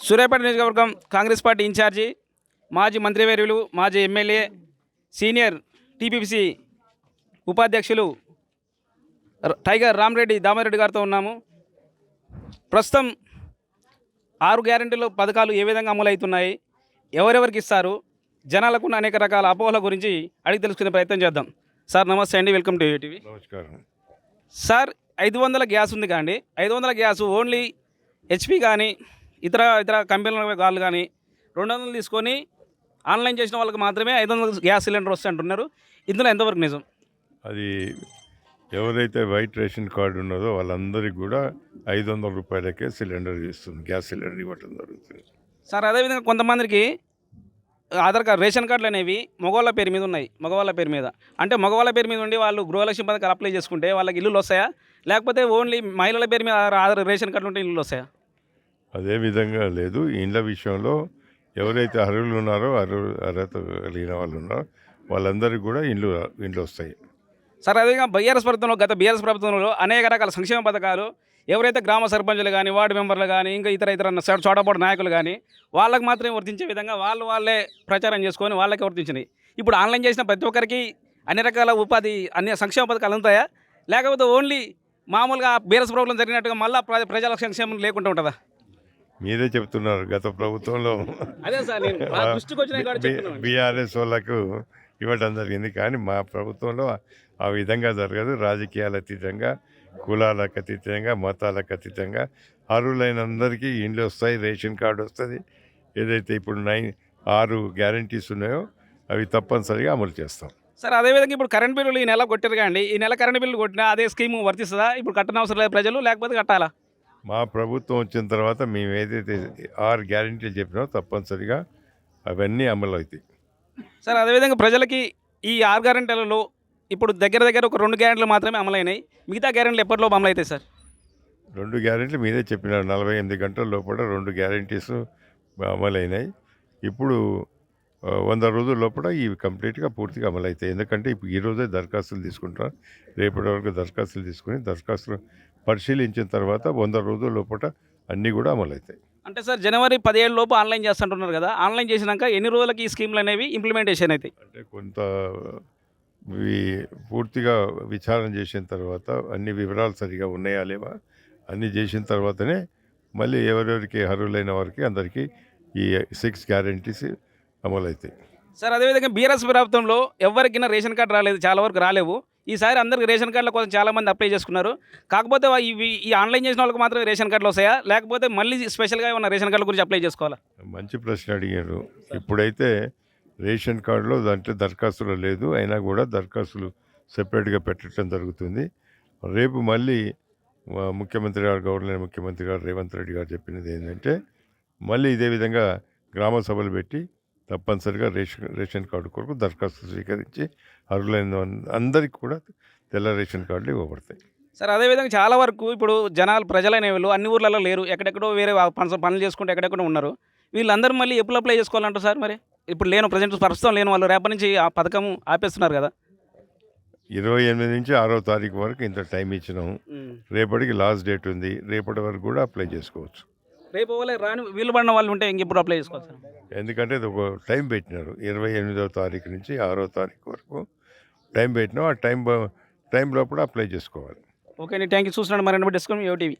సూర్యాపేట నియోజకవర్గం Congress party incharge మాజీ మంత్రివర్యులు మాజీ ఎమ్మెల్యే సీనియర్ టీపీసీ ఉపాధ్యక్షులు టైగర్ రామరెడ్డి దామారెడ్డి గారితో ఉన్నాము. ప్రస్తుతం 6 గ్యారెంటీల పథకాలు ఏ విధంగా అమలవుతున్నాయి, ఎవరెవరికి ఇస్తారు, జనాలకు ఉన్న అనేక రకాల అపోహల గురించి అడిగి తెలుసుకునే ప్రయత్నం చేద్దాం. సార్ నమస్తే అండి, వెల్కమ్ టు టీవీ. నమస్కారం సార్ 500 గ్యాస్ ఉంది కానీ 500 గ్యాస్ ఓన్లీ హెచ్పి కానీ ఇతర కంపెనీల వాళ్ళు కానీ 200 తీసుకొని ఆన్లైన్ చేసిన వాళ్ళకి మాత్రమే 500 గ్యాస్ సిలిండర్ వస్తాయి అంటున్నారు. ఇందులో ఎంతవరకు నిజం? అది ఎవరైతే వైట్ రేషన్ కార్డు ఉన్నదో వాళ్ళందరికీ కూడా 500 రూపాయలకే సిలిండర్ ఇస్తుంది, గ్యాస్ సిలిండర్ ఇవ్వటం జరుగుతుంది. సార్ అదేవిధంగా కొంతమందికి ఆధార్ కార్డు రేషన్ కార్డులు అనేవి మగవాళ్ళ పేరు మీద ఉన్నాయి. మగవాళ్ళ పేరు మీద అంటే మగవాళ్ళ పేరు మీద ఉండి వాళ్ళు గృహలక్ష్మి పథకాలు అప్లై చేసుకుంటే వాళ్ళకి ఇల్లులు వస్తాయా, లేకపోతే ఓన్లీ మహిళల పేరు మీద ఆధార్ రేషన్ కార్డులు ఉంటే ఇల్లు వస్తాయా? అదే విధంగా లేదు. ఇండ్ల విషయంలో ఎవరైతే అర్హులు ఉన్నారో అర్హత కలిగిన వాళ్ళు ఉన్నారో వాళ్ళందరికీ కూడా ఇండ్లు వస్తాయి. సార్ అదేవిధంగా గత బీఆర్ఎస్ ప్రభుత్వంలో అనేక రకాల సంక్షేమ పథకాలు ఎవరైతే గ్రామ సర్పంచులు కానీ వార్డు మెంబర్లు కానీ ఇంకా ఇతర చోటపాటు నాయకులు కానీ వాళ్ళకి మాత్రమే వర్తించే విధంగా వాళ్ళే ప్రచారం చేసుకొని వాళ్ళకే వర్తించినాయి. ఇప్పుడు ఆన్లైన్ చేసిన ప్రతి ఒక్కరికి అన్ని రకాల అన్ని సంక్షేమ పథకాలు ఉంటాయా, లేకపోతే ఓన్లీ మామూలుగా బీఆర్ఎస్ ప్రభుత్వం జరిగినట్టుగా మళ్ళీ ప్రజల సంక్షేమం లేకుండా ఉంటుందా? మీరే చెప్తున్నారు గత ప్రభుత్వంలో అదే సార్ దృష్టికి వచ్చిన బీఆర్ఎస్ వాళ్ళకు ఇవ్వటం జరిగింది, కానీ మా ప్రభుత్వంలో ఆ విధంగా జరగదు. రాజకీయాల అతీతంగా, కులాలకు అతీతంగా, మతాలకు అతీతంగా అర్హులైన అందరికీ ఇండ్లు వస్తాయి, రేషన్ కార్డు వస్తుంది. ఏదైతే ఇప్పుడు 6 గ్యారంటీస్ ఉన్నాయో అవి తప్పనిసరిగా అమలు చేస్తాం. సార్ అదేవిధంగా ఇప్పుడు కరెంట్ బిల్లులు ఈ నెల కొట్టారు కానీ ఈ నెల కరెంట్ బిల్లు కొట్టినా అదే స్కీమ్ వర్తిస్తుందా? ఇప్పుడు కట్టనవసరం లేదు ప్రజలు, లేకపోతే కట్టాలా? మా ప్రభుత్వం వచ్చిన తర్వాత మేము ఏదైతే 6 గ్యారంటీలు చెప్పినామో తప్పనిసరిగా అవన్నీ అమలు అవుతాయి. సార్ అదేవిధంగా ప్రజలకి ఈ 6 గ్యారెంటీలలో ఇప్పుడు దగ్గర ఒక 2 గ్యారెంటీలు మాత్రమే అమలైనాయి. మిగతా గ్యారెంటీలు ఎప్పటిలోపు అమలు అవుతాయి సార్? 2 గ్యారెంటీలు మీరే చెప్పినారు. 48 గంటల లోపల 2 గ్యారెంటీస్ అమలైనాయి. ఇప్పుడు 100 రోజుల లోపల ఇవి కంప్లీట్గా పూర్తిగా అమలవుతాయి. ఎందుకంటే ఇప్పుడు ఈరోజే దరఖాస్తులు తీసుకుంటారు. రేపటి వరకు దరఖాస్తులు తీసుకుని దరఖాస్తులు పరిశీలించిన తర్వాత 100 రోజుల లోపల అన్నీ కూడా అమలవుతాయి. అంటే సార్ జనవరి 17 లోపు ఆన్లైన్ చేస్తుంటున్నారు కదా, ఆన్లైన్ చేసినాక ఎన్ని రోజులకి ఈ స్కీమ్లు అనేవి ఇంప్లిమెంటేషన్ అవుతాయి? అంటే కొంత పూర్తిగా విచారణ చేసిన తర్వాత అన్ని వివరాలు సరిగా ఉన్నాయా లేవా అన్నీ చేసిన తర్వాతనే మళ్ళీ ఎవరెవరికి అర్హులైన వారికి అందరికీ ఈ 6 గ్యారెంటీస్ అమలవుతాయి. సార్ అదేవిధంగా బీఆర్ఎస్ ప్రభుత్వంలో ఎవరికైనా రేషన్ కార్డు రాలేదు, చాలా వరకు రాలేవు. ఈసారి అందరికి రేషన్ కార్డుల కోసం చాలామంది అప్లై చేసుకున్నారు. కాకపోతే ఈ ఆన్లైన్ చేసిన వాళ్ళకి మాత్రమే రేషన్ కార్డులు వస్తాయా, లేకపోతే మళ్ళీ స్పెషల్గా ఉన్న రేషన్ కార్డుల గురించి అప్లై చేసుకోవాలా? మంచి ప్రశ్న అడిగారు. ఇప్పుడైతే రేషన్ కార్డులో దాంట్లో దరఖాస్తులు లేదు, అయినా కూడా దరఖాస్తులు సెపరేట్గా పెట్టడం జరుగుతుంది. రేపు మళ్ళీ ముఖ్యమంత్రి గారు గవర్నర్ ముఖ్యమంత్రి గారు రేవంత్ రెడ్డి గారు చెప్పినది ఏంటంటే మళ్ళీ ఇదే విధంగా గ్రామ సభలు పెట్టి తప్పనిసరిగా రేషన్ కార్డు కొరకు దరఖాస్తు స్వీకరించి అర్హులైన అందరికీ కూడా తెల్ల రేషన్ కార్డులు ఇవ్వబడతాయి. సార్ అదేవిధంగా చాలా వరకు ఇప్పుడు ప్రజలైన వీళ్ళు అన్ని ఊర్లలో లేరు, ఎక్కడెక్కడో వేరే పనులు చేసుకుంటే ఎక్కడెక్కడో ఉన్నారు. వీళ్ళందరూ మళ్ళీ ఎప్పుడు అప్లై చేసుకోవాలంటారు సార్? మరి ఇప్పుడు ప్రస్తుతం లేని వాళ్ళు రేపటి నుంచి ఆ పథకం ఆపేస్తున్నారు కదా. 28 నుంచి 6వ తారీఖు వరకు ఇంత టైం ఇచ్చినాము. రేపటికి లాస్ట్ డేట్ ఉంది. రేపటి వరకు కూడా అప్లై చేసుకోవచ్చు. రేపు రాని వీలు పడిన వాళ్ళు ఉంటే ఇంకెప్పుడు అప్లై చేసుకోవచ్చు? ఎందుకంటే ఇది ఒక టైం పెట్టినారు. 28వ తారీఖు నుంచి 6వ తారీఖు వరకు టైం పెట్టినాం. ఆ టైం లోపల అప్లై చేసుకోవాలి. ఓకే అండి, థ్యాంక్ యూ. చూస్తున్నాను మరిన్ని డిస్కౌంట్ టీవీ.